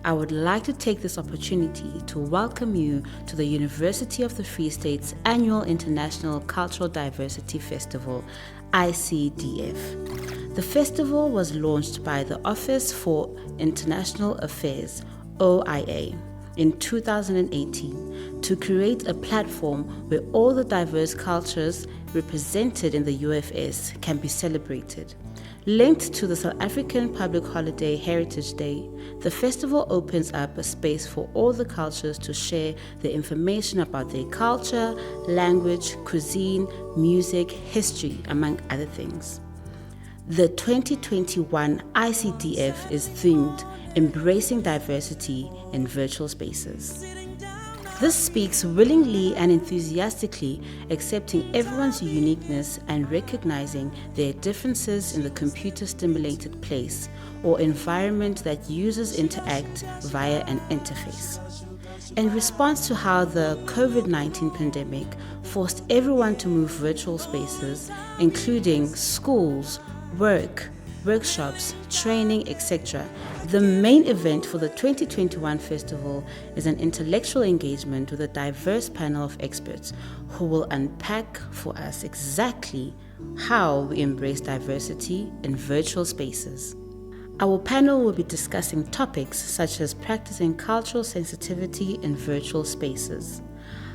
I would like to take this opportunity to welcome you to the University of the Free State's annual International Cultural Diversity Festival, ICDF. The festival was launched by the Office for International Affairs, OIA, in 2018 to create a platform where all the diverse cultures represented in the UFS can be celebrated. Linked to the South African public holiday Heritage Day, the festival opens up a space for all the cultures to share their information about their culture, language, cuisine, music, history, among other things. The 2021 ICDF is themed Embracing Diversity in Virtual Spaces. This speaks willingly and enthusiastically, accepting everyone's uniqueness and recognizing their differences in the computer-stimulated place or environment that users interact via an interface. In response to how the COVID-19 pandemic forced everyone to move virtual spaces, including schools, work, workshops, training, etc., the main event for the 2021 festival is an intellectual engagement with a diverse panel of experts who will unpack for us exactly how we embrace diversity in virtual spaces. Our panel will be discussing topics such as practicing cultural sensitivity in virtual spaces,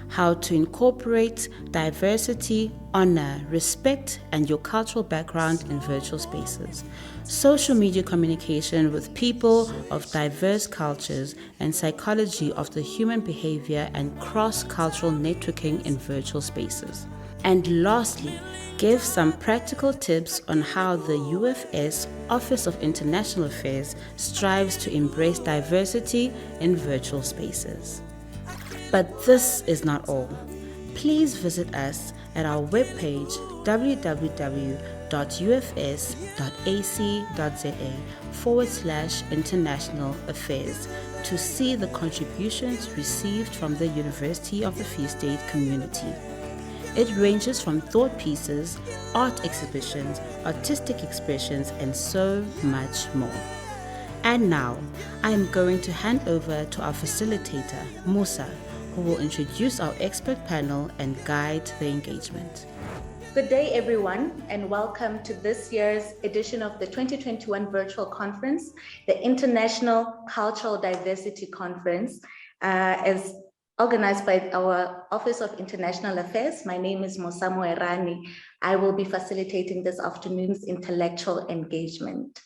how to incorporate diversity, honor, respect, and your cultural background in virtual spaces, social media communication with people of diverse cultures, and psychology of the human behavior and cross-cultural networking in virtual spaces. And lastly, give some practical tips on how the UFS Office of International Affairs strives to embrace diversity in virtual spaces. But this is not all. Please visit us at our webpage www.ufs.ac.za/international affairs to see the contributions received from the University of the Free State community. It ranges from thought pieces, art exhibitions, artistic expressions, and so much more. And now, I am going to hand over to our facilitator, Musa, who will introduce our expert panel and guide the engagement. Good day, everyone, and welcome to this year's edition of the 2021 virtual conference, the International Cultural Diversity Conference. As organized by our Office of International Affairs. My name is Mosamo Erani. I will be facilitating this afternoon's intellectual engagement.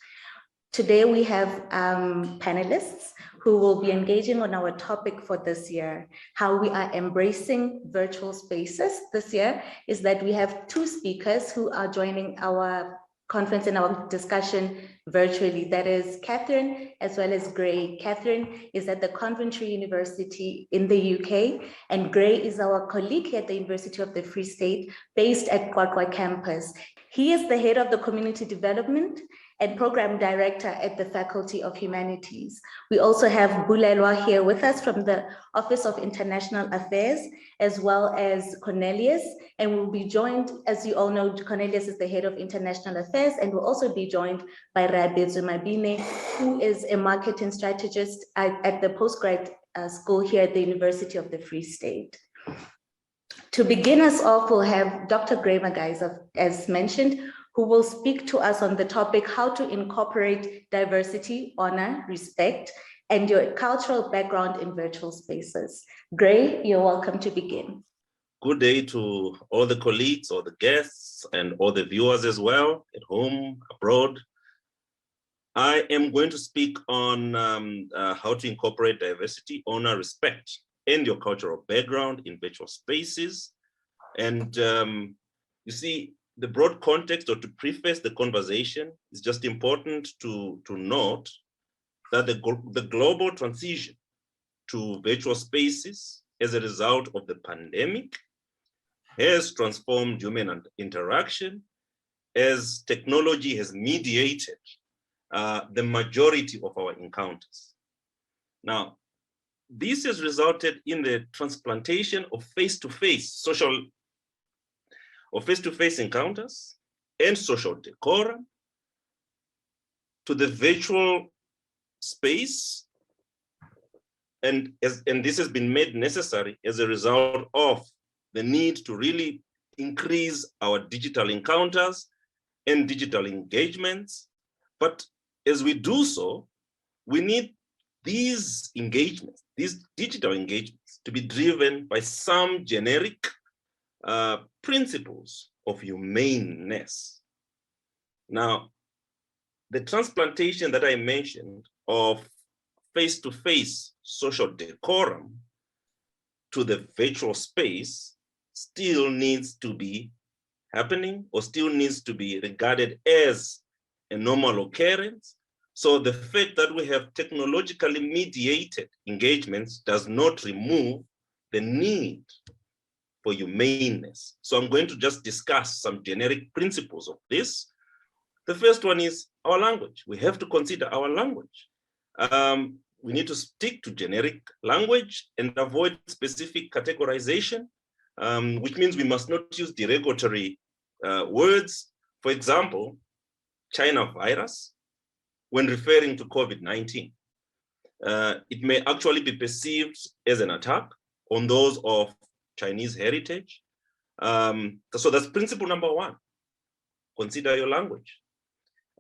Today we have panelists who will be engaging on our topic for this year. How we are embracing virtual spaces this year is that we have two speakers who are joining our conference and our discussion virtually. That is Katherine as well as Gray. Katherine is at the Coventry University in the UK, and Gray is our colleague here at the University of the Free State, based at Moikwatlhai campus. He is the head of the community development and program director at the Faculty of Humanities. We also have Bulelwa here with us from the Office of International Affairs, as well as Cornelius, and we'll be joined, as you all know, Cornelius is the head of International Affairs, and we'll also be joined by Reabetswe Mabine, who is a marketing strategist at the postgrad school here at the University of the Free State. To begin us off, we'll have Dr. Magaiza, as mentioned, who will speak to us on the topic, how to incorporate diversity, honor, respect, and your cultural background in virtual spaces. Gray, you're welcome to begin. Good day to all the colleagues, all the guests, and all the viewers as well, at home, abroad. I am going to speak on how to incorporate diversity, honor, respect, and your cultural background in virtual spaces. And you see, the broad context, or to preface the conversation, is just important to note that the global transition to virtual spaces as a result of the pandemic has transformed human interaction, as technology has mediated the majority of our encounters. Now, this has resulted in the transplantation of face-to-face encounters and social decorum to the virtual space, and this has been made necessary as a result of the need to really increase our digital encounters and digital engagements. But as we do so, we need these engagements, these digital engagements, to be driven by some generic principles of humaneness. Now, the transplantation that I mentioned of face-to-face social decorum to the virtual space still needs to be happening, or still needs to be regarded as a normal occurrence. So the fact that we have technologically mediated engagements does not remove the need for humaneness. So I'm going to just discuss some generic principles of this. The first one is our language. We have to consider our language. We need to stick to generic language and avoid specific categorization, which means we must not use derogatory words. For example, China virus, when referring to COVID-19, it may actually be perceived as an attack on those of Chinese heritage. So that's principle number one. Consider your language.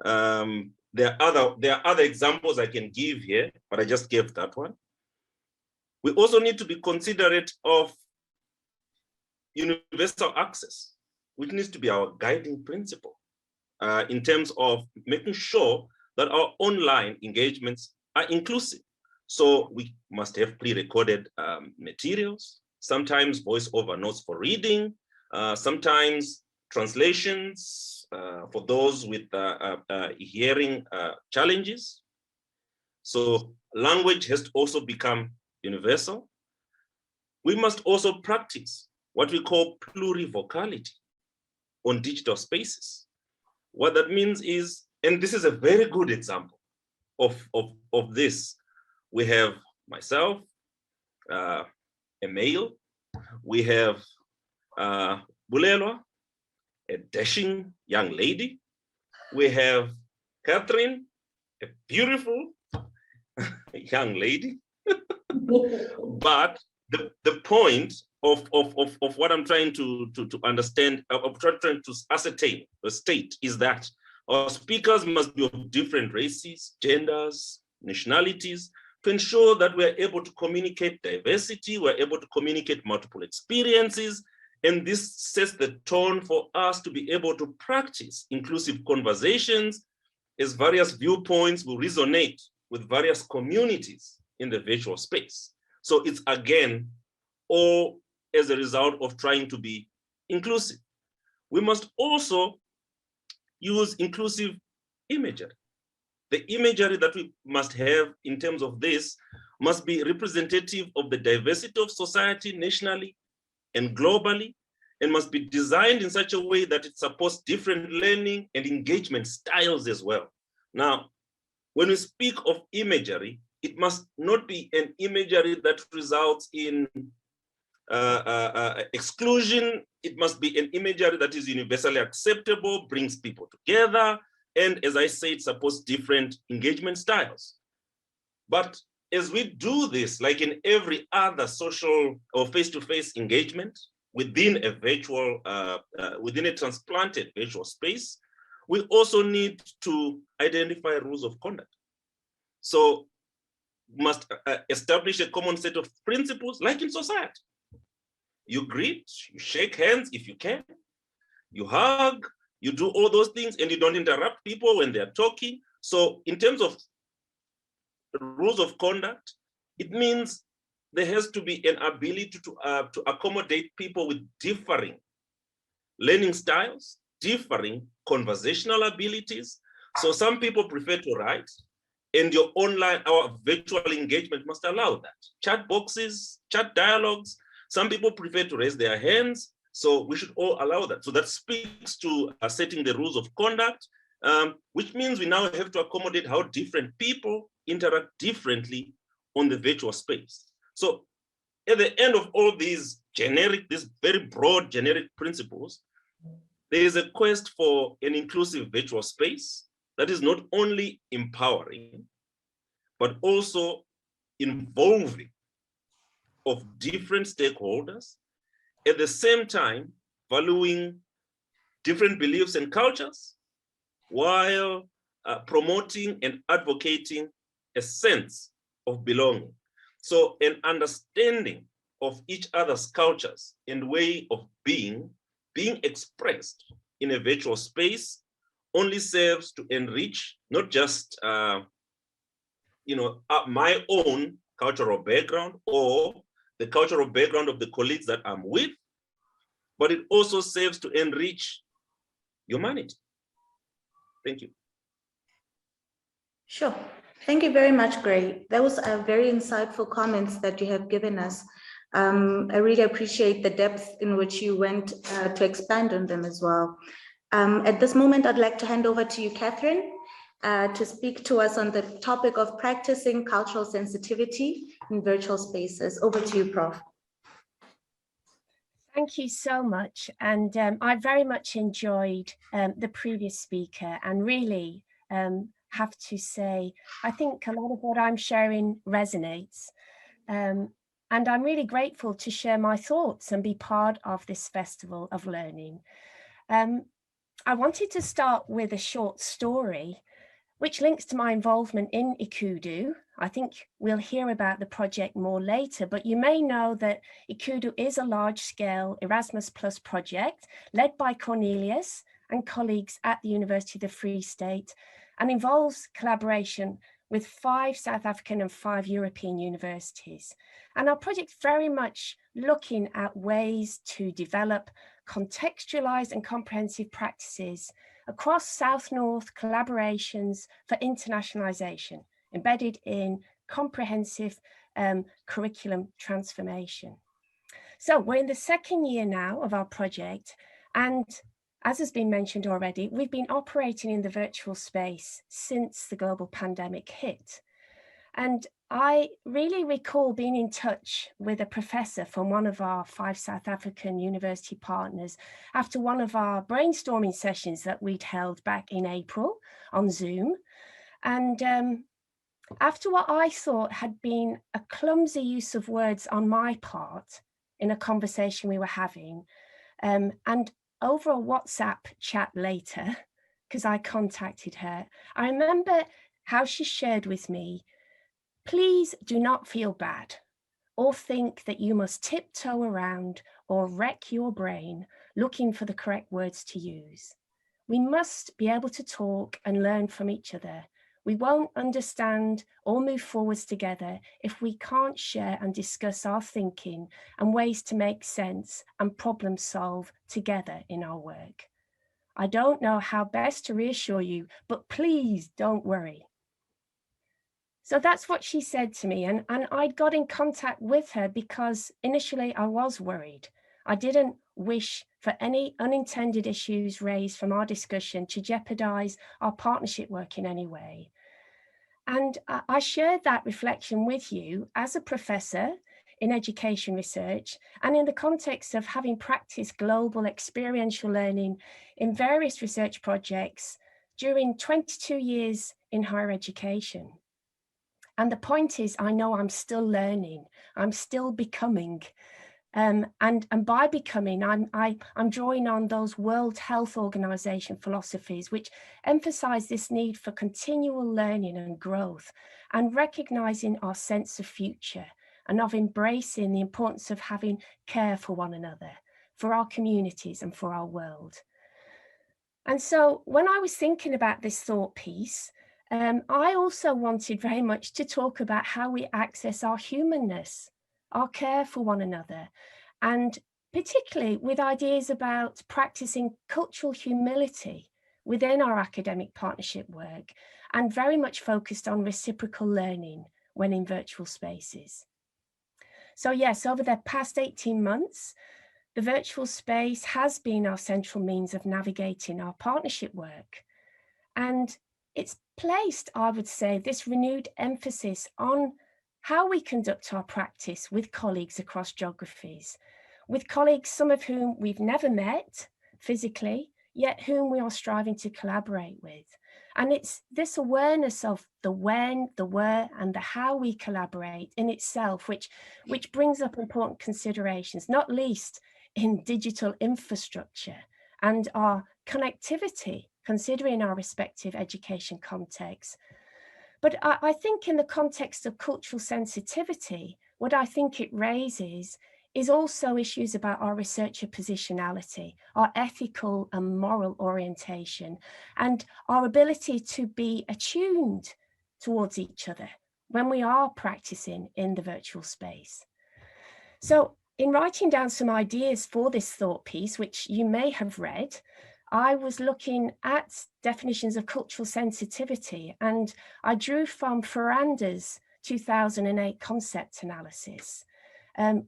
There are other examples I can give here, but I just gave that one. We also need to be considerate of universal access, which needs to be our guiding principle in terms of making sure that our online engagements are inclusive. So we must have pre-recorded materials, sometimes voice-over notes for reading, sometimes translations for those with hearing challenges. So language has to also become universal. We must also practice what we call plurivocality on digital spaces. What that means is, and this is a very good example of this. We have myself, a male. We have Bulelwa, a dashing young lady. We have Katherine, a beautiful young lady. But the point of what I'm trying to understand, of trying to ascertain or state, is that our speakers must be of different races, genders, nationalities, to ensure that we're able to communicate diversity, we're able to communicate multiple experiences, and this sets the tone for us to be able to practice inclusive conversations as various viewpoints will resonate with various communities in the virtual space. So it's again, all as a result of trying to be inclusive. We must also use inclusive imagery. The imagery that we must have in terms of this must be representative of the diversity of society nationally and globally, and must be designed in such a way that it supports different learning and engagement styles as well. Now, when we speak of imagery, it must not be an imagery that results in exclusion. It must be an imagery that is universally acceptable, brings people together, and as I said, supports different engagement styles. But as we do this, like in every other social or face-to-face engagement within a virtual, within a transplanted virtual space, we also need to identify rules of conduct. So must establish a common set of principles like in society. You greet, you shake hands if you can, you hug, you do all those things, and you don't interrupt people when they're talking. So in terms of rules of conduct, it means there has to be an ability to accommodate people with differing learning styles, differing conversational abilities. So some people prefer to write, and your online, our virtual engagement must allow that. Chat boxes, chat dialogues, some people prefer to raise their hands, so we should all allow that. So that speaks to setting the rules of conduct, which means we now have to accommodate how different people interact differently on the virtual space. So at the end of all these very broad generic principles, there is a quest for an inclusive virtual space that is not only empowering, but also involving of different stakeholders, at the same time valuing different beliefs and cultures, while promoting and advocating a sense of belonging. So an understanding of each other's cultures and way of being expressed in a virtual space only serves to enrich not just my own cultural background or the cultural background of the colleagues that I'm with, but it also serves to enrich humanity. Thank you. Sure. Thank you very much, Gray. Those are very insightful comments that you have given us. I really appreciate the depth in which you went to expand on them as well. At this moment, I'd like to hand over to you, Katherine, to speak to us on the topic of practicing cultural sensitivity in virtual spaces. Over to you, Prof. Thank you so much. And I very much enjoyed the previous speaker, and really have to say, I think a lot of what I'm sharing resonates. And I'm really grateful to share my thoughts and be part of this festival of learning. I wanted to start with a short story which links to my involvement in Ikudu. I think we'll hear about the project more later, but you may know that Ikudu is a large-scale Erasmus Plus project led by Cornelius and colleagues at the University of the Free State, and involves collaboration with 5 South African and 5 European universities. And our project's very much looking at ways to develop contextualized and comprehensive practices across South-North collaborations for internationalization, embedded in comprehensive curriculum transformation. So we're in the second year now of our project, and as has been mentioned already, we've been operating in the virtual space since the global pandemic hit. And I really recall being in touch with a professor from one of our 5 South African university partners after one of our brainstorming sessions that we'd held back in April on Zoom. And after what I thought had been a clumsy use of words on my part in a conversation we were having, and over a WhatsApp chat later, because I contacted her, I remember how she shared with me Please do not feel bad or think that you must tiptoe around or wreck your brain looking for the correct words to use. We must be able to talk and learn from each other. We won't understand or move forwards together if we can't share and discuss our thinking and ways to make sense and problem solve together in our work. I don't know how best to reassure you, but please don't worry. So that's what she said to me. And I got in contact with her because initially I was worried. I didn't wish for any unintended issues raised from our discussion to jeopardize our partnership work in any way. And I shared that reflection with you as a professor in education research and in the context of having practiced global experiential learning in various research projects during 22 years in higher education. And the point is, I know I'm still learning, I'm still becoming. And by becoming, I'm drawing on those World Health Organization philosophies, which emphasize this need for continual learning and growth, and recognizing our sense of future, and of embracing the importance of having care for one another, for our communities and for our world. And so when I was thinking about this thought piece, I also wanted very much to talk about how we access our humanness, our care for one another, and particularly with ideas about practicing cultural humility within our academic partnership work, and very much focused on reciprocal learning when in virtual spaces. So yes, over the past 18 months, the virtual space has been our central means of navigating our partnership work. And it's placed, I would say, this renewed emphasis on how we conduct our practice with colleagues across geographies, with colleagues, some of whom we've never met physically, yet whom we are striving to collaborate with. And it's this awareness of the when, the where, and the how we collaborate in itself, which brings up important considerations, not least in digital infrastructure and our connectivity, considering our respective education contexts. But I think in the context of cultural sensitivity, what I think it raises is also issues about our researcher positionality, our ethical and moral orientation, and our ability to be attuned towards each other when we are practicing in the virtual space. So in writing down some ideas for this thought piece, which you may have read, I was looking at definitions of cultural sensitivity, and I drew from Ferranda's 2008 concept analysis,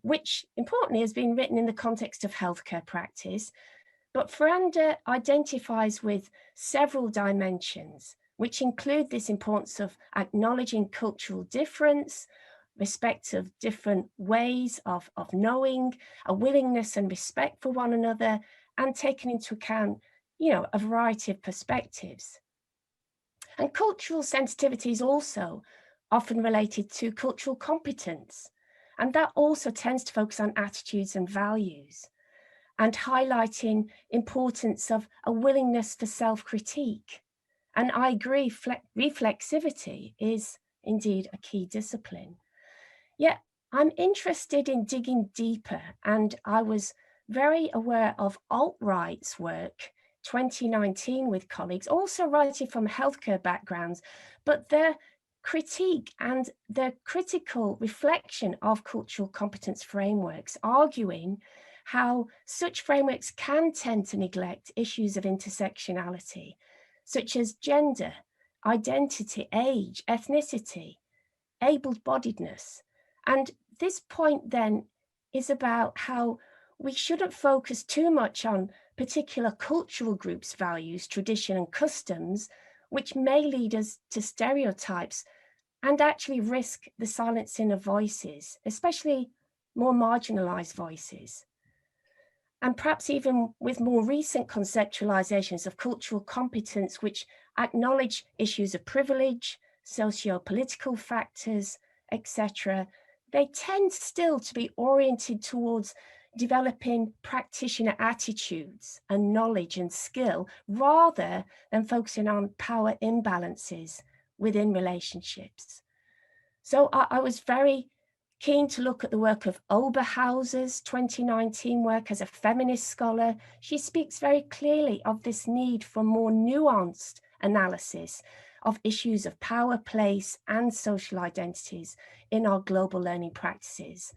which importantly has been written in the context of healthcare practice. But Ferranda identifies with several dimensions, which include this importance of acknowledging cultural difference, respect of different ways of knowing, a willingness and respect for one another, and taking into account, a variety of perspectives. And cultural sensitivity is also often related to cultural competence. And that also tends to focus on attitudes and values, and highlighting importance of a willingness for self-critique. And I agree, reflexivity is indeed a key discipline. Yet I'm interested in digging deeper, and I was very aware of alt-right's work 2019 with colleagues, also writing from healthcare backgrounds, but their critique and their critical reflection of cultural competence frameworks, arguing how such frameworks can tend to neglect issues of intersectionality, such as gender, identity, age, ethnicity, able-bodiedness. And this point then is about how we shouldn't focus too much on particular cultural groups' values, tradition, and customs, which may lead us to stereotypes and actually risk the silencing of voices, especially more marginalized voices. And perhaps even with more recent conceptualizations of cultural competence, which acknowledge issues of privilege, socio-political factors, etc., they tend still to be oriented towards developing practitioner attitudes and knowledge and skill, rather than focusing on power imbalances within relationships. So I was very keen to look at the work of Oberhauser's 2019 work as a feminist scholar. She speaks very clearly of this need for more nuanced analysis of issues of power, place, and social identities in our global learning practices.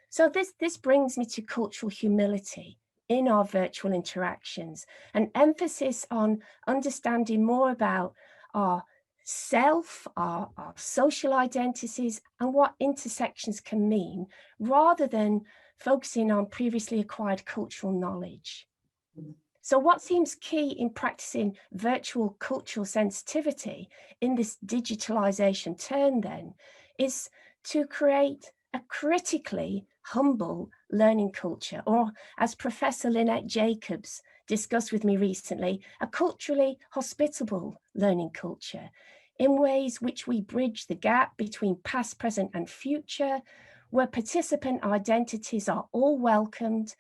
So this brings me to cultural humility in our virtual interactions, an emphasis on understanding more about our self, our social identities, and what intersections can mean, rather than focusing on previously acquired cultural knowledge. So what seems key in practicing virtual cultural sensitivity in this digitalization turn then is to create a critically humble learning culture, or as Professor Lynette Jacobs discussed with me recently, a culturally hospitable learning culture in ways which we bridge the gap between past, present, and future, where participant identities are all welcomed,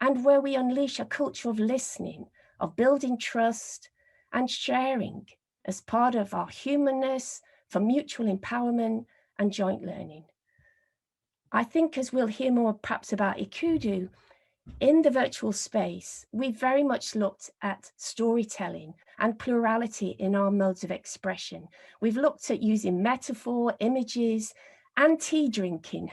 and where we unleash a culture of listening, of building trust and sharing as part of our humanness for mutual empowerment and joint learning. I think, as we'll hear more perhaps about Ikudu, in the virtual space, we very much looked at storytelling and plurality in our modes of expression. We've looked at using metaphor, images, and tea drinking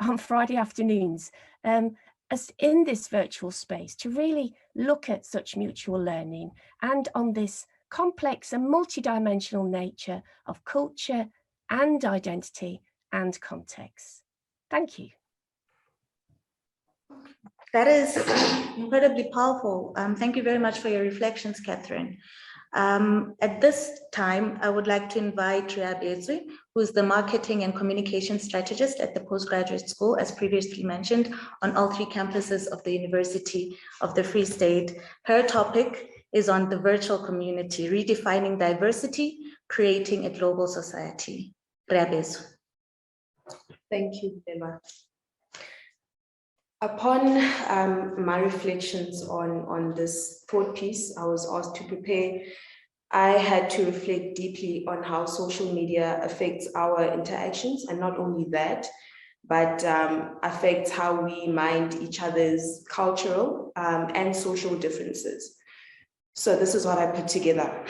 on Friday afternoons as in this virtual space to really look at such mutual learning and on this complex and multidimensional nature of culture and identity and context. Thank you. That is incredibly powerful. Thank you very much for your reflections, Katherine. At this time, I would like to invite Reabetswe, who is the Marketing and Communication Strategist at the Postgraduate School, as previously mentioned, on all 3 campuses of the University of the Free State. Her topic is on the virtual community, redefining diversity, creating a global society. Reabetswe. Thank you, Bulelwa. Upon my reflections on this thought piece I was asked to prepare, I had to reflect deeply on how social media affects our interactions, and not only that, but affects how we mind each other's cultural and social differences. So this is what I put together.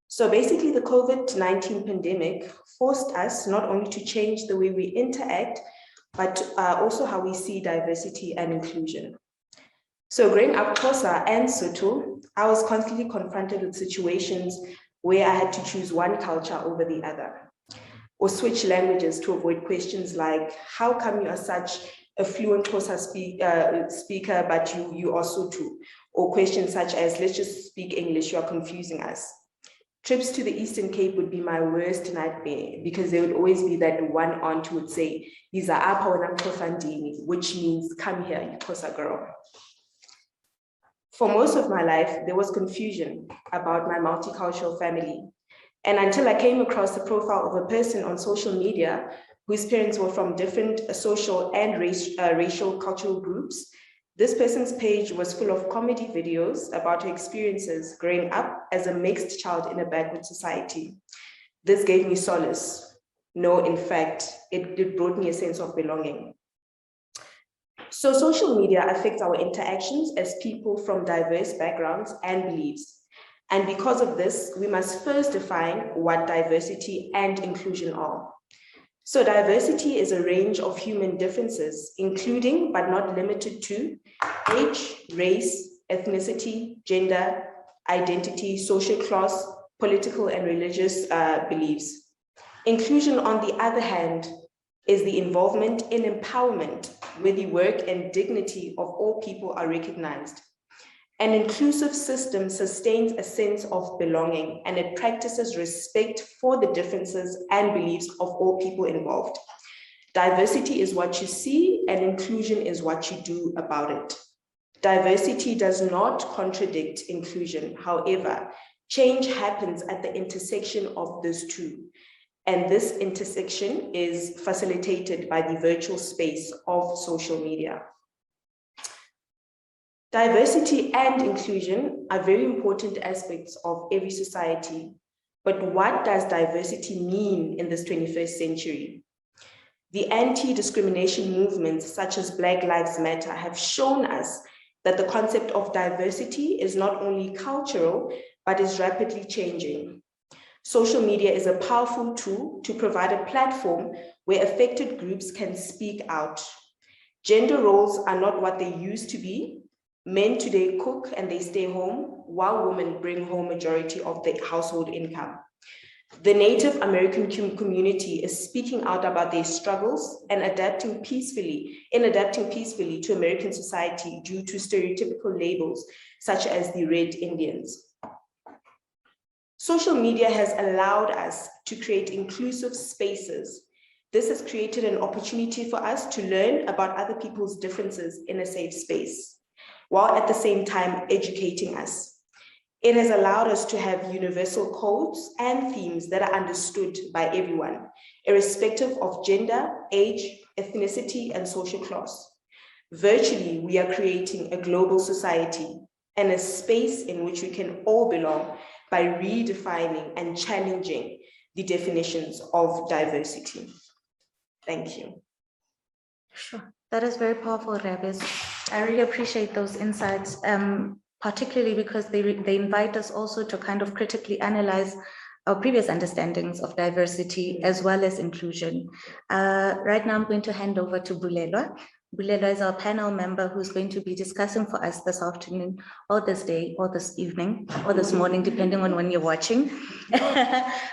So basically, the COVID-19 pandemic forced us not only to change the way we interact, but also how we see diversity and inclusion. So growing up Xhosa and Sotho, I was constantly confronted with situations where I had to choose one culture over the other, or switch languages to avoid questions like, how come you are such a fluent Xhosa speaker, but you are Sotho? Or questions such as, let's just speak English, you are confusing us. Trips to the Eastern Cape would be my worst nightmare, because there would always be that one aunt who would say, "Yiza apha wena Mxhosandini," which means come here, you Xhosa girl. For most of my life, there was confusion about my multicultural family. And until I came across the profile of a person on social media whose parents were from different social and racial cultural groups, this person's page was full of comedy videos about her experiences growing up as a mixed child in a backward society. This gave me solace. No, in fact, it brought me a sense of belonging. So social media affects our interactions as people from diverse backgrounds and beliefs. And because of this, we must first define what diversity and inclusion are. So diversity is a range of human differences, including but not limited to age, race, ethnicity, gender, identity, social class, political and religious beliefs. Inclusion, on the other hand, is the involvement in empowerment, where the work and dignity of all people are recognized. An inclusive system sustains a sense of belonging, and it practices respect for the differences and beliefs of all people involved. Diversity is what you see, and inclusion is what you do about it. Diversity does not contradict inclusion. However, change happens at the intersection of these two. And this intersection is facilitated by the virtual space of social media. Diversity and inclusion are very important aspects of every society, But what does diversity mean in this 21st century? The anti-discrimination movements such as Black Lives Matter have shown us that the concept of diversity is not only cultural, but is rapidly changing. Social media is a powerful tool to provide a platform where affected groups can speak out. Gender roles are not what they used to be. Men today cook and they stay home, while women bring home majority of the household income. The Native American community is speaking out about their struggles and adapting peacefully to American society due to stereotypical labels such as the Red Indians. Social media has allowed us to create inclusive spaces. This has created an opportunity for us to learn about other people's differences in a safe space, while at the same time educating us. It has allowed us to have universal codes and themes that are understood by everyone, irrespective of gender, age, ethnicity, and social class. Virtually, we are creating a global society and a space in which we can all belong by redefining and challenging the definitions of diversity. Thank you. Sure, that is very powerful, Reabetswe. I really appreciate those insights, particularly because they invite us also to kind of critically analyze our previous understandings of diversity as well as inclusion. Right now, I'm going to hand over to Bulelwa. Bulelwa is our panel member who's going to be discussing for us this afternoon, or this day, or this evening, or this morning, depending on when you're watching,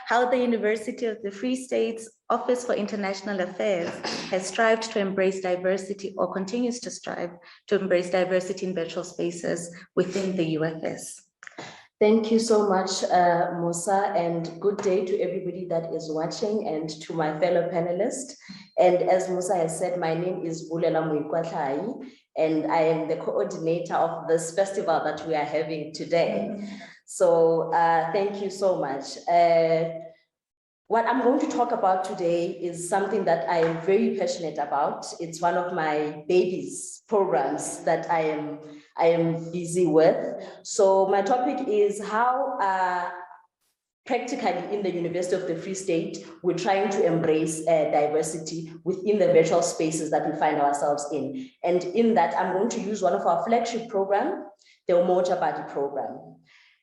how the University of the Free State's Office for International Affairs has strived to embrace diversity, or continues to strive to embrace diversity in virtual spaces within the UFS. Thank you so much, Musa, and good day to everybody that is watching and to my fellow panelists. And as Musa has said, my name is Bulelwa Moikwatlhai, and I am the coordinator of this festival that we are having today. So thank you so much. What I'm going to talk about today is something that I am very passionate about. It's one of my babies programs that I am busy with. So my topic is how practically in the University of the Free State, we're trying to embrace diversity within the virtual spaces that we find ourselves in. And in that, I'm going to use one of our flagship programs, the Umoja Body program.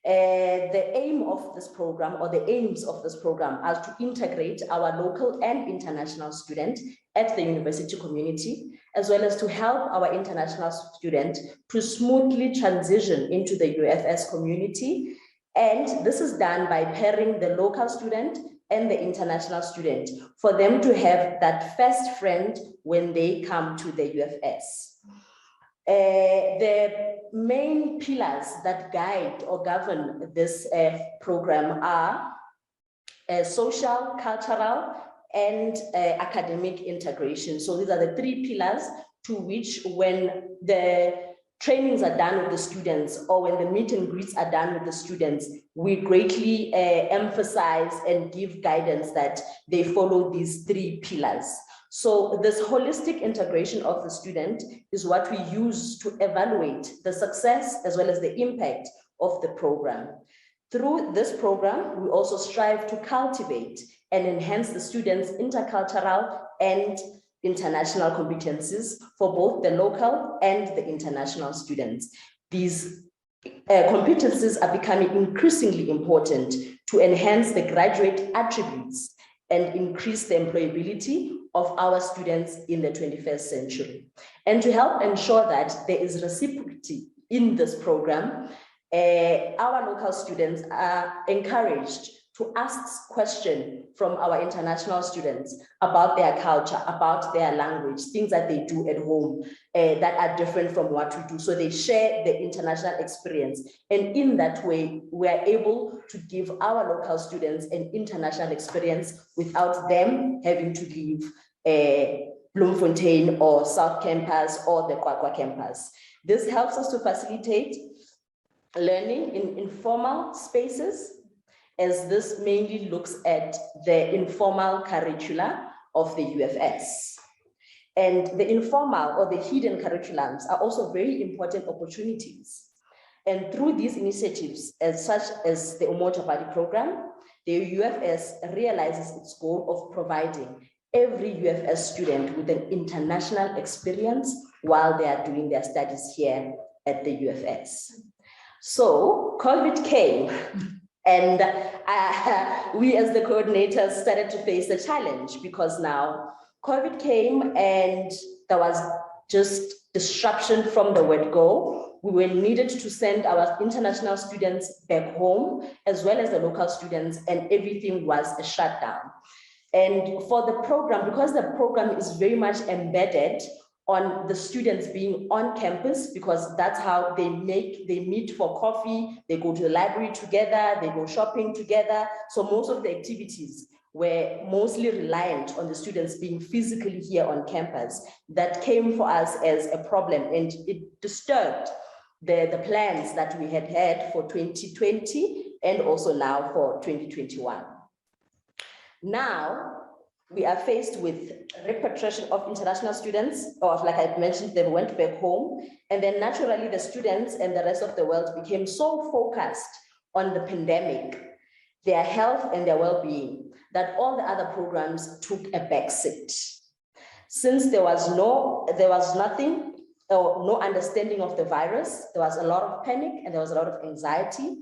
The aim of this program, or the aims of this program, are to integrate our local and international students at the university community, as well as to help our international students to smoothly transition into the UFS community. And this is done by pairing the local student and the international student for them to have that first friend when they come to the UFS. The main pillars that guide or govern this program are social, cultural, and academic integration. So these are the three pillars to which, when the trainings are done with the students or when the meet and greets are done with the students, we greatly emphasize and give guidance that they follow these three pillars. So this holistic integration of the student is what we use to evaluate the success as well as the impact of the program. Through this program, we also strive to cultivate and enhance the students' intercultural and international competencies for both the local and the international students. These competencies are becoming increasingly important to enhance the graduate attributes and increase the employability of our students in the 21st century. And to help ensure that there is reciprocity in this program, our local students are encouraged to ask questions from our international students about their culture, about their language, things that they do at home that are different from what we do. So they share the international experience. And in that way, we are able to give our local students an international experience without them having to leave Bloemfontein or South Campus or the Kwakwa campus. This helps us to facilitate learning in informal spaces, as this mainly looks at the informal curricula of the UFS. And the informal or the hidden curriculums are also very important opportunities. And through these initiatives, such as the Umoja Body program, the UFS realizes its goal of providing every UFS student with an international experience while they are doing their studies here at the UFS. So COVID came, and we as the coordinators started to face the challenge, because now COVID came and there was just disruption from the word go. We were needed to send our international students back home, as well as the local students, and everything was a shutdown. And for the program, because the program is very much embedded on the students being on campus, because that's how they meet for coffee, they go to the library together, they go shopping together. So most of the activities were mostly reliant on the students being physically here on campus. That came for us as a problem, and it disturbed the plans that we had for 2020 and also now for 2021. Now, we are faced with repatriation of international students, or like I mentioned, they went back home. And then naturally, the students and the rest of the world became so focused on the pandemic, their health and their well-being, that all the other programs took a backseat. Since there was nothing or no understanding of the virus, there was a lot of panic and there was a lot of anxiety.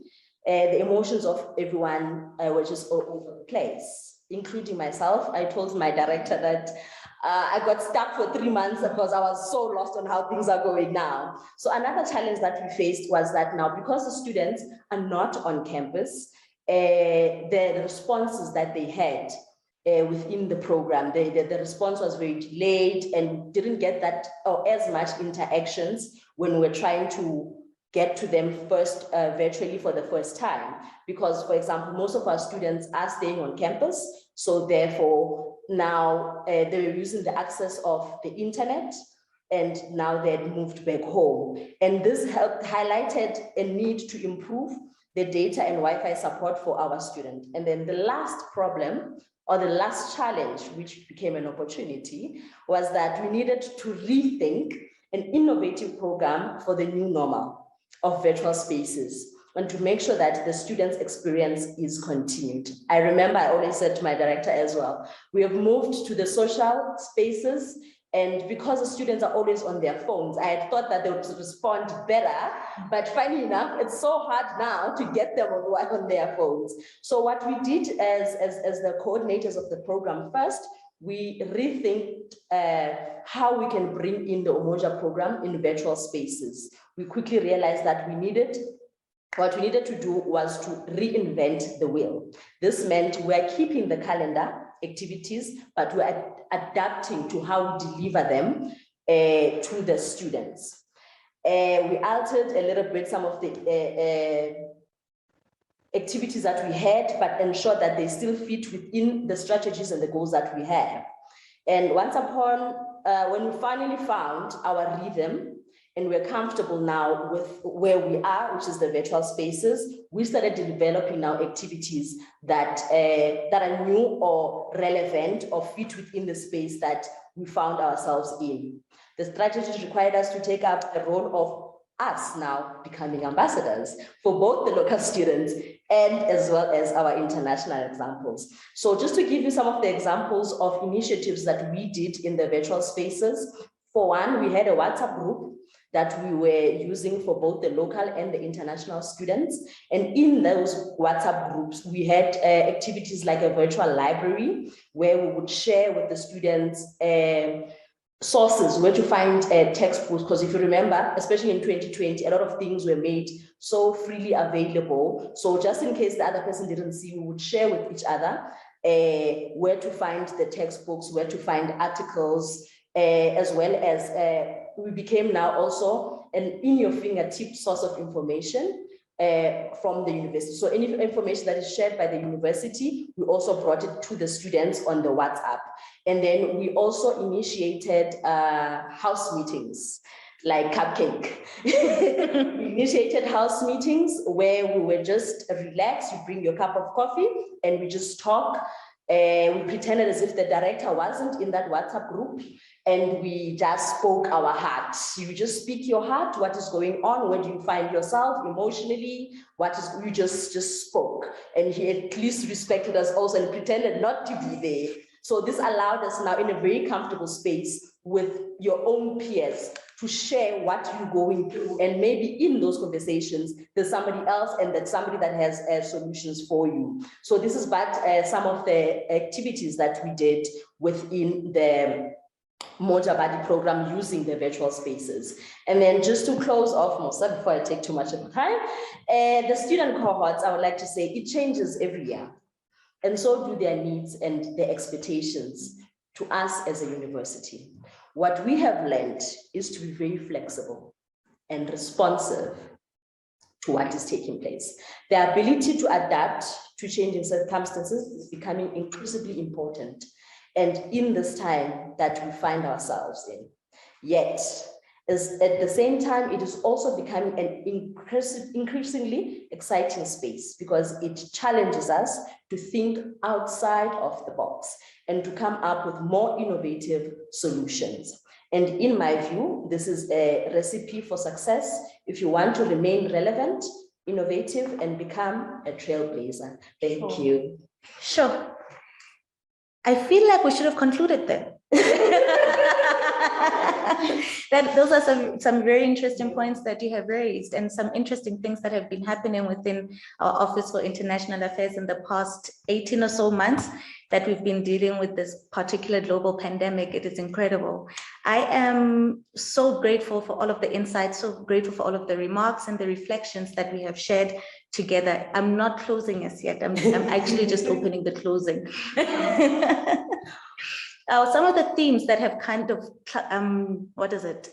The emotions of everyone were just all over the place, including myself. I told my director that I got stuck for 3 months because I was so lost on how things are going now. So another challenge that we faced was that now, because the students are not on campus, the responses that they had within the program, the response was very delayed, and didn't get that or as much interactions when we're trying to get to them first virtually for the first time. Because, for example, most of our students are staying on campus, so therefore now they're using the access of the internet, and now they've moved back home. And this highlighted a need to improve the data and Wi-Fi support for our students. And then the last problem, or the last challenge, which became an opportunity, was that we needed to rethink an innovative program for the new normal of virtual spaces, and to make sure that the students' experience is continued. I remember I always said to my director as well, we have moved to the social spaces, and because the students are always on their phones, I had thought that they would respond better, but funny enough, it's so hard now to get them on their phones. So what we did as the coordinators of the program, first, we rethinked how we can bring in the Umoja program in virtual spaces. We quickly realized that what we needed to do was to reinvent the wheel. This meant we're keeping the calendar activities, but we're adapting to how we deliver them to the students. We altered a little bit some of the activities that we had, but ensured that they still fit within the strategies and the goals that we have. And once upon, when we finally found our rhythm, and we're comfortable now with where we are, which is the virtual spaces, we started developing now activities that are new or relevant or fit within the space that we found ourselves in. The strategies required us to take up the role of us now becoming ambassadors for both the local students and as well as our international examples. So just to give you some of the examples of initiatives that we did in the virtual spaces, for one, we had a WhatsApp group that we were using for both the local and the international students. And in those WhatsApp groups, we had activities like a virtual library where we would share with the students sources where to find textbooks, because if you remember, especially in 2020, a lot of things were made so freely available. So just in case the other person didn't see, we would share with each other where to find the textbooks, where to find articles, as well as we became now also an in-your-fingertip source of information from the university. So any information that is shared by the university, we also brought it to the students on the WhatsApp. And then we also initiated house meetings, like Cupcake. We initiated house meetings where we were just relaxed, you bring your cup of coffee and we just talk We pretended as if the director wasn't in that WhatsApp group, and we just spoke our heart. You just speak your heart, what is going on, where do you find yourself emotionally, you just spoke. And he at least respected us also and pretended not to be there. So this allowed us now in a very comfortable space with your own peers to share what you're going through. And maybe in those conversations, there's somebody else and that somebody that has solutions for you. So this is but some of the activities that we did within the Moja Body program using the virtual spaces. And then just to close off, Musa, before I take too much of the time, the student cohorts, I would like to say, it changes every year. And so do their needs and their expectations to us as a university. What we have learned is to be very flexible and responsive to what is taking place. The ability to adapt to changing circumstances is becoming increasingly important. And in this time that we find ourselves in. Yet, at the same time, it is also becoming an increasingly exciting space because it challenges us to think outside of the box and to come up with more innovative solutions. And in my view, this is a recipe for success if you want to remain relevant, innovative, and become a trailblazer. Thank you. Sure. I feel like we should have concluded then. Those are some very interesting points that you have raised and some interesting things that have been happening within our Office for International Affairs in the past 18 or so months that we've been dealing with this particular global pandemic. It is incredible. I am so grateful for all of the insights, so grateful for all of the remarks and the reflections that we have shared together. I'm not closing as yet. I'm actually just opening the closing. Some of the themes that have kind of,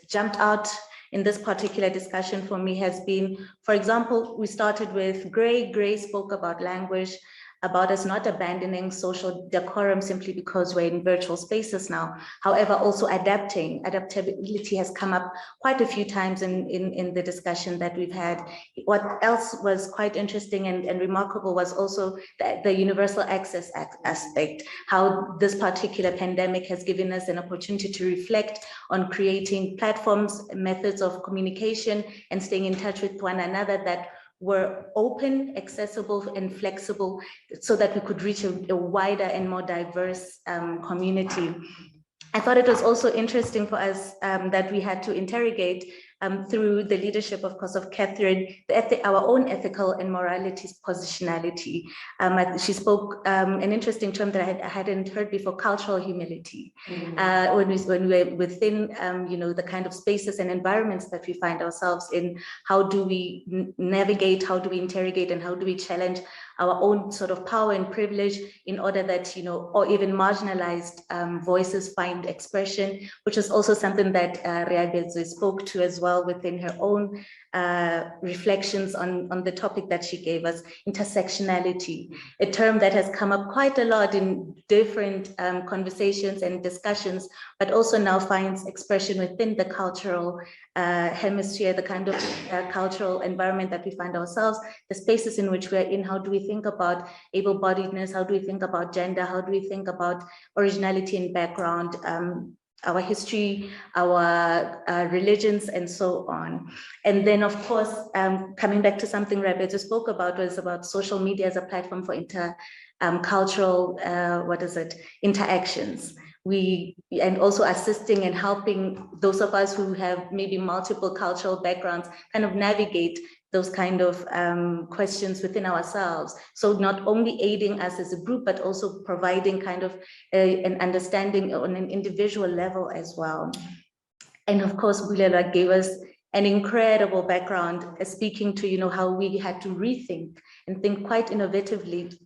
jumped out in this particular discussion for me has been, for example, we started with Gray spoke about language, about us not abandoning social decorum simply because we're in virtual spaces now. However, also adaptability has come up quite a few times in the discussion that we've had. What else was quite interesting and remarkable was also the universal access aspect, how this particular pandemic has given us an opportunity to reflect on creating platforms, methods of communication, and staying in touch with one another that were open, accessible, and flexible so that we could reach a wider and more diverse community. I thought it was also interesting for us that we had to interrogate through the leadership, of course, of Katherine, our own ethical and morality positionality. She spoke an interesting term that I hadn't heard before, cultural humility. When we're within, the kind of spaces and environments that we find ourselves in, how do we navigate, how do we interrogate, and how do we challenge our own sort of power and privilege in order that, or even marginalized voices find expression, which is also something that Reabetswe spoke to as well within her own reflections on the topic that she gave us, intersectionality, a term that has come up quite a lot in different conversations and discussions, but also now finds expression within the cultural hemisphere, the kind of cultural environment that we find ourselves, the spaces in which we're in. How do we think about able-bodiedness? How do we think about gender? How do we think about originality and background, our history, our religions, and so on? And then, of course, coming back to something Reabetswe spoke about, was about social media as a platform for cultural interactions. And also assisting and helping those of us who have maybe multiple cultural backgrounds kind of navigate those kind of questions within ourselves. So not only aiding us as a group, but also providing kind of an understanding on an individual level as well. And of course, Bulelwa gave us an incredible background, speaking to how we had to rethink and think quite innovatively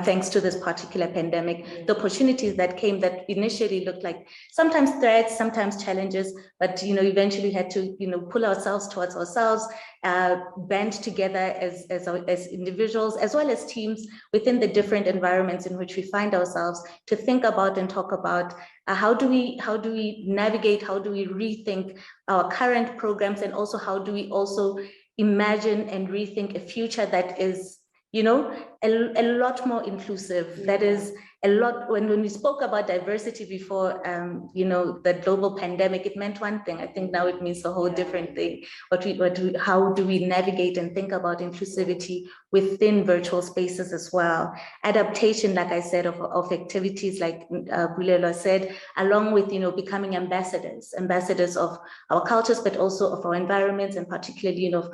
thanks to this particular pandemic, the opportunities that came that initially looked like sometimes threats, sometimes challenges, but eventually had to pull ourselves towards ourselves, band together as individuals as well as teams within the different environments in which we find ourselves, to think about and talk about how do we navigate, how do we rethink our current programs, and also how do we also imagine and rethink a future that is a lot more inclusive, that is a a lot, when we spoke about diversity before, the global pandemic, it meant one thing. I think now it means a whole different thing. How do we navigate and think about inclusivity within virtual spaces as well? Adaptation, like I said, of activities like Bulelwa said, along with, becoming ambassadors of our cultures, but also of our environments, and particularly, of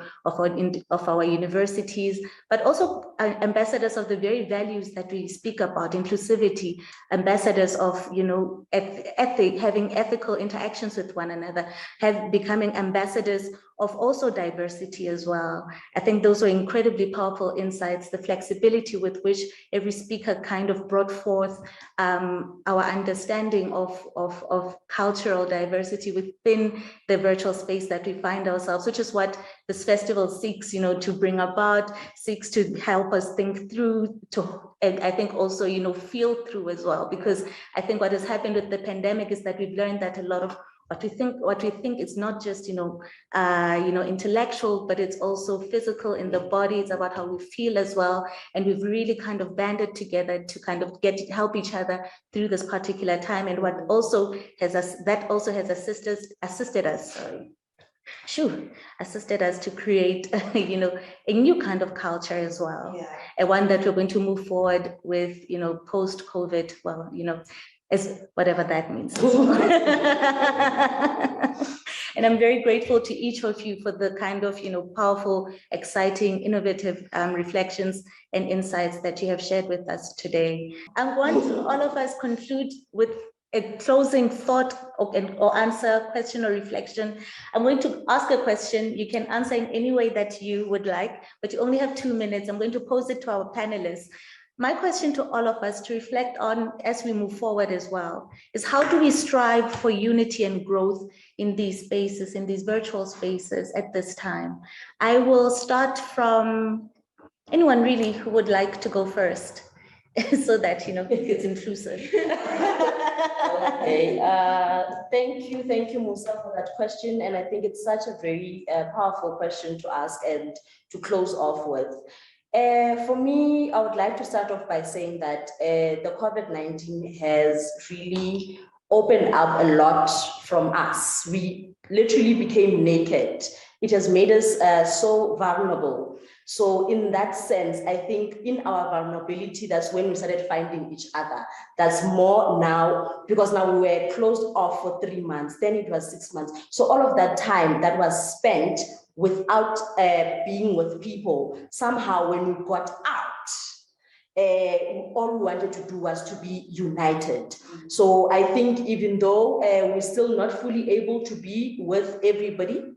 our universities, but also ambassadors of the very values that we speak about, inclusivity, ambassadors of, having ethical interactions with one another, becoming ambassadors of also diversity as well. I think those were incredibly powerful insights, the flexibility with which every speaker kind of brought forth our understanding of cultural diversity within the virtual space that we find ourselves, which is what this festival seeks, to bring about, seeks to help us think through, and I think also, feel through as well, because I think what has happened with the pandemic is that we've learned that a lot of what we think is not just intellectual, but it's also physical in the body. It's about how we feel as well, and we've really kind of banded together to kind of help each other through this particular time. And what also has assisted us to create a new kind of culture as well, and one that we're going to move forward with, post-COVID, as whatever that means. And I'm very grateful to each of you for the kind of powerful, exciting, innovative reflections and insights that you have shared with us today. I want all of us conclude with a closing thought or answer, question or reflection. I'm going to ask a question. You can answer in any way that you would like, but you only have 2 minutes. I'm going to pose it to our panelists. My question to all of us to reflect on as we move forward as well is, how do we strive for unity and growth in these spaces, in these virtual spaces at this time? I will start from anyone really who would like to go first, so that it's inclusive. Okay, thank you, Musa, for that question. And I think it's such a very powerful question to ask and to close off with. For me, I would like to start off by saying that the COVID-19 has really opened up a lot from us. We literally became naked. It has made us so vulnerable. So in that sense, I think in our vulnerability, that's when we started finding each other. That's more now, because now we were closed off for 3 months, then it was 6 months. So all of that time that was spent without being with people, somehow when we got out, all we wanted to do was to be united. So I think even though we're still not fully able to be with everybody,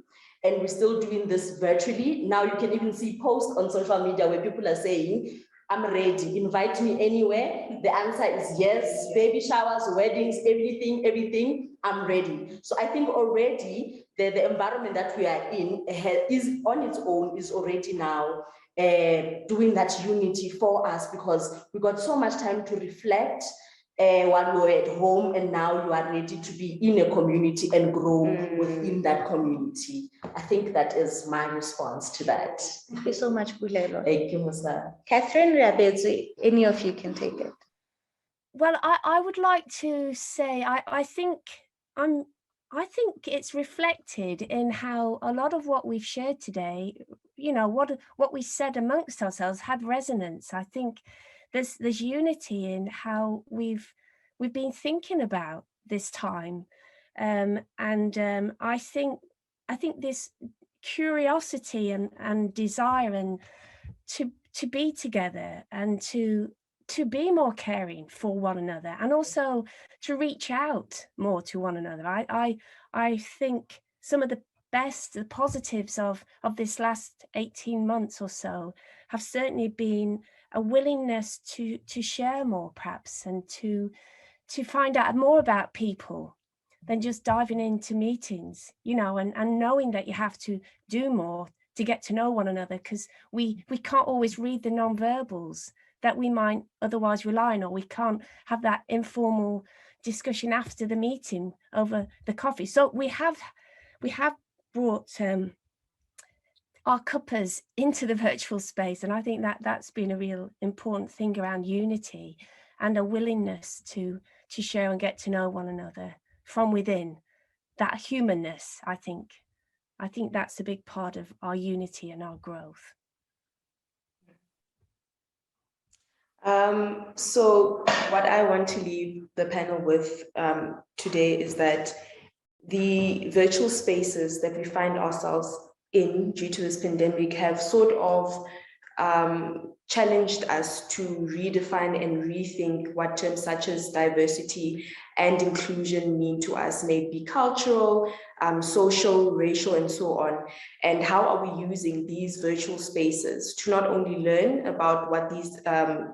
and we're still doing this virtually, now you can even see posts on social media where people are saying, I'm ready, invite me anywhere. The answer is yes, baby showers, weddings, everything, I'm ready. So I think already the environment that we are in is on its own, is already now doing that unity for us, because we got so much time to reflect while we were at home, and now you are ready to be in a community and grow within that community. I think that is my response to that. Thank you so much, Bulelwa. Thank you, Musa. Katherine, Reabetswe, any of you can take it. Well, I would like to say I think it's reflected in how a lot of what we've shared today, what we said amongst ourselves had resonance. I think there's unity in how we've been thinking about this time, and I think this curiosity and desire and to be together and to be more caring for one another, and also to reach out more to one another. I think some of the positives of this last 18 months or so have certainly been a willingness to share more, perhaps, and to find out more about people than just diving into meetings, and knowing that you have to do more to get to know one another, because we can't always read the non-verbals that we might otherwise rely on, or we can't have that informal discussion after the meeting over the coffee. So we have brought our cuppers into the virtual space, and I think that's been a real important thing around unity. and a willingness to share and get to know one another from within. That humanness, I think that's a big part of our unity and our growth. So what I want to leave the panel with today is that the virtual spaces that we find ourselves in due to this pandemic have sort of challenged us to redefine and rethink what terms such as diversity and inclusion mean to us, maybe cultural, social, racial, and so on. And how are we using these virtual spaces to not only learn about what these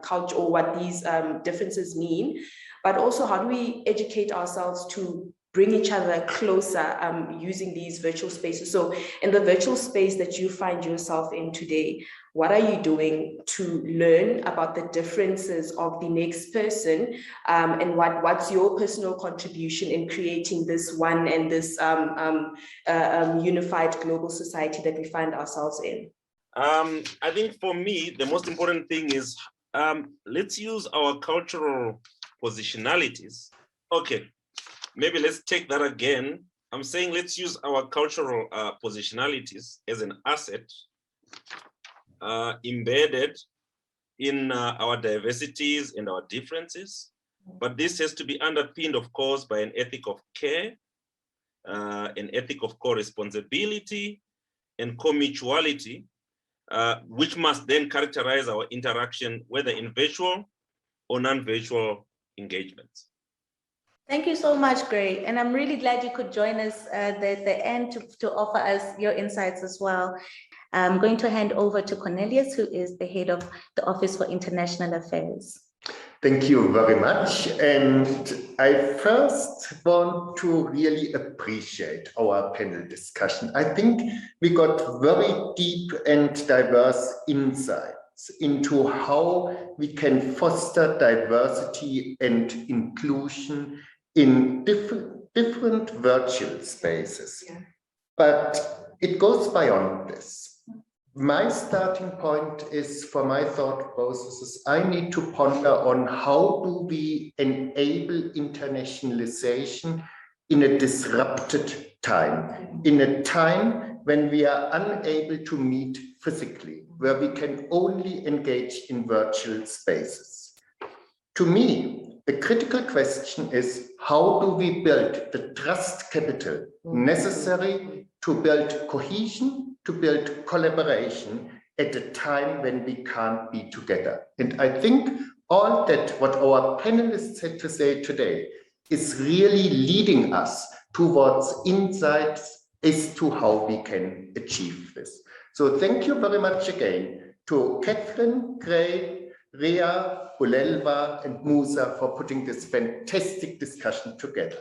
culture or what these differences mean, but also how do we educate ourselves to bring each other closer using these virtual spaces. So in the virtual space that you find yourself in today, what are you doing to learn about the differences of the next person, and what's your personal contribution in creating this one and this unified global society that we find ourselves in? I think for me, the most important thing is let's use our cultural positionalities. Okay, maybe let's take that again. I'm saying let's use our cultural positionalities as an asset embedded in our diversities and our differences. But this has to be underpinned, of course, by an ethic of care, an ethic of co-responsibility and co-mutuality, which must then characterize our interaction, whether in virtual or non-virtual engagements. Thank you so much, Gray. And I'm really glad you could join us at the end to offer us your insights as well. I'm going to hand over to Cornelius, who is the head of the Office for International Affairs. Thank you very much. And I first want to really appreciate our panel discussion. I think we got very deep and diverse insights into how we can foster diversity and inclusion in different virtual spaces. Yeah. But it goes beyond this. My starting point is, for my thought processes, I need to ponder on how do we enable internationalization in a disrupted time, in a time when we are unable to meet physically, where we can only engage in virtual spaces. To me, the critical question is, how do we build the trust capital necessary to build cohesion, to build collaboration at a time when we can't be together? And I think all that what our panelists had to say today is really leading us towards insights as to how we can achieve this. So thank you very much again to Katherine, Gray, Rea, Bulelwa, and Musa for putting this fantastic discussion together.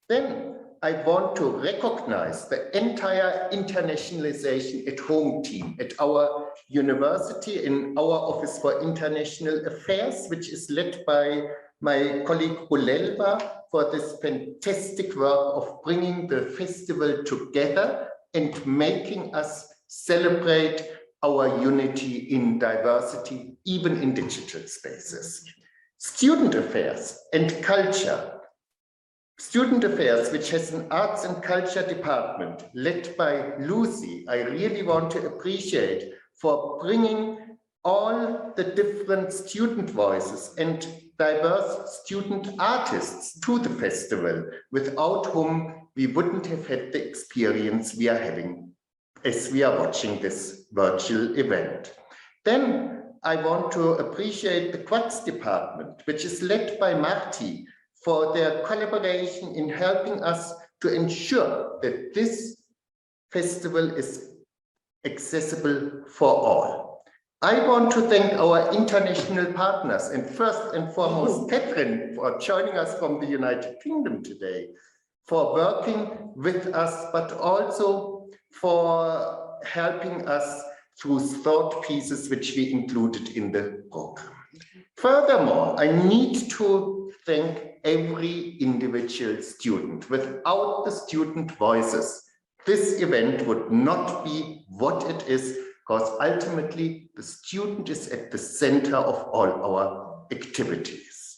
Then I want to recognize the entire internationalization at home team at our university, in our Office for International Affairs, which is led by my colleague Bulelwa, for this fantastic work of bringing the festival together and making us celebrate our unity in diversity, even in digital spaces. Student affairs and culture. Student Affairs, which has an Arts and Culture department led by Lucy, I really want to appreciate for bringing all the different student voices and diverse student artists to the festival, without whom we wouldn't have had the experience we are having as we are watching this virtual event. Then I want to appreciate the Quads department, which is led by Marti, for their collaboration in helping us to ensure that this festival is accessible for all. I want to thank our international partners, and first and foremost, Katherine, for joining us from the United Kingdom today, for working with us, but also for helping us through thought pieces which we included in the program. Furthermore, I need to thank every individual student. Without the student voices, this event would not be what it is, because ultimately the student is at the center of all our activities.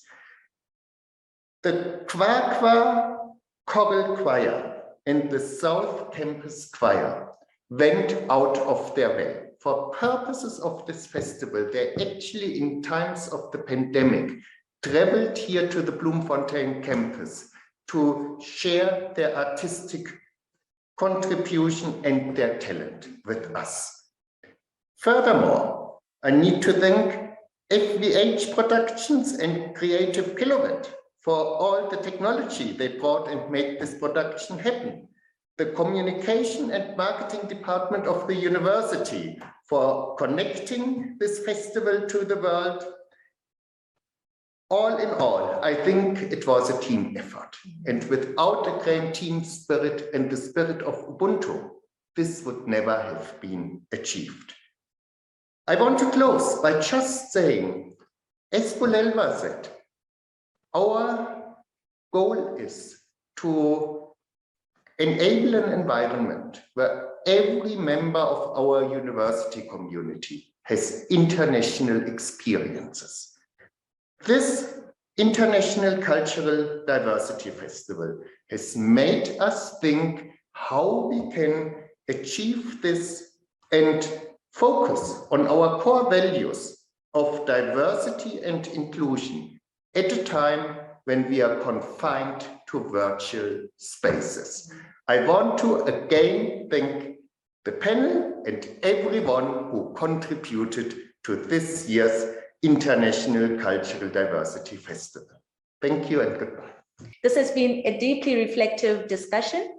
the Kwakwa Choral Choir and the South Campus Choir went out of their way. For purposes of this festival, they actually, in times of the pandemic, traveled here to the Bloemfontein campus to share their artistic contribution and their talent with us. Furthermore, I need to thank FVH Productions and Creative Kilowatt for all the technology they brought and made this production happen. The communication and marketing department of the university for connecting this festival to the world. All in all, I think it was a team effort. And without a great team spirit and the spirit of Ubuntu, this would never have been achieved. I want to close by just saying, as Bulelwa said, our goal is to enable an environment where every member of our university community has international experiences. This International Cultural Diversity Festival has made us think how we can achieve this and focus on our core values of diversity and inclusion at a time when we are confined to virtual spaces. I want to again thank the panel and everyone who contributed to this year's International Cultural Diversity Festival. Thank you and goodbye. This has been a deeply reflective discussion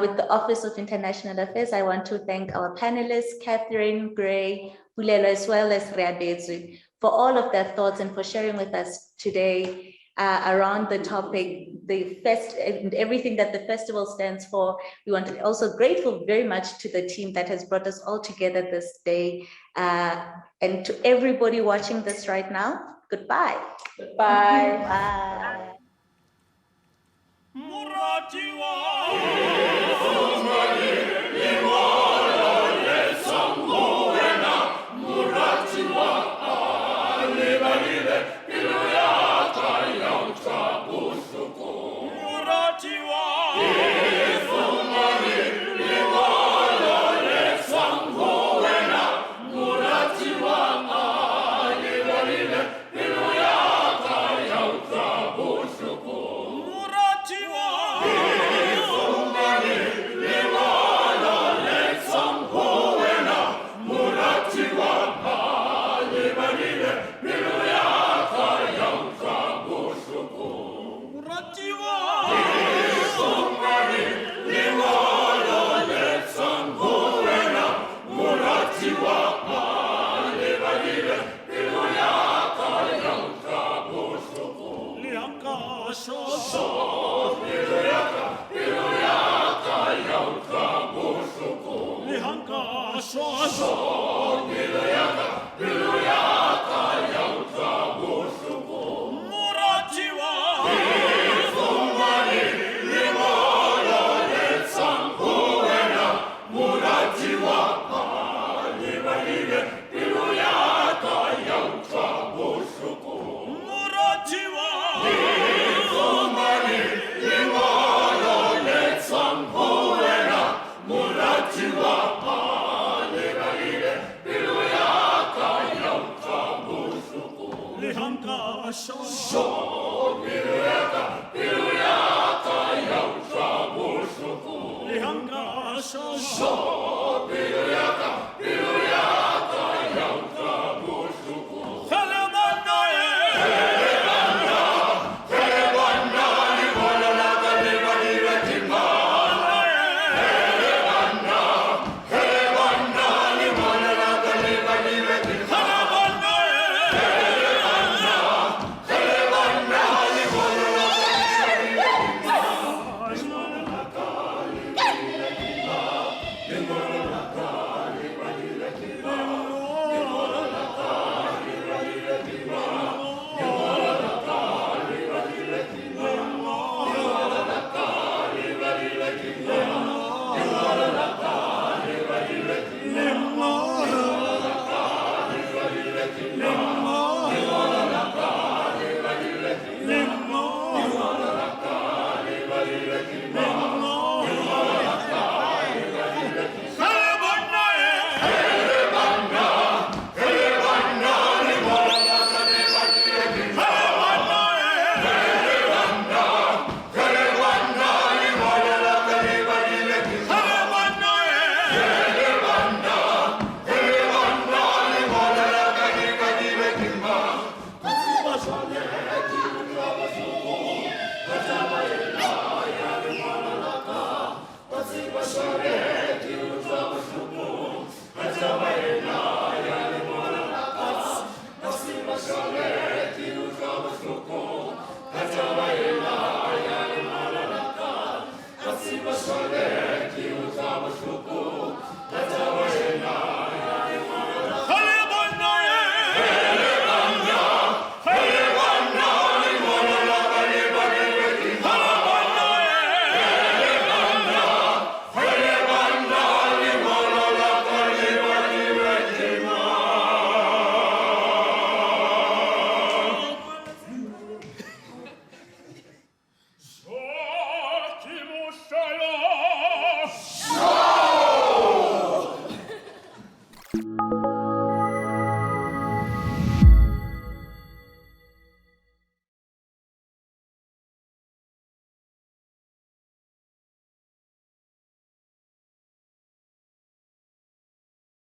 with the Office of International Affairs. I want to thank our panelists, Katherine, Gray, Bulelwa, as well as Reabetswe, for all of their thoughts and for sharing with us today around the topic, the fest and everything that the festival stands for. We want to also grateful very much to the team that has brought us all together this day. And to everybody watching this right now, goodbye. Goodbye. Bye. Lemma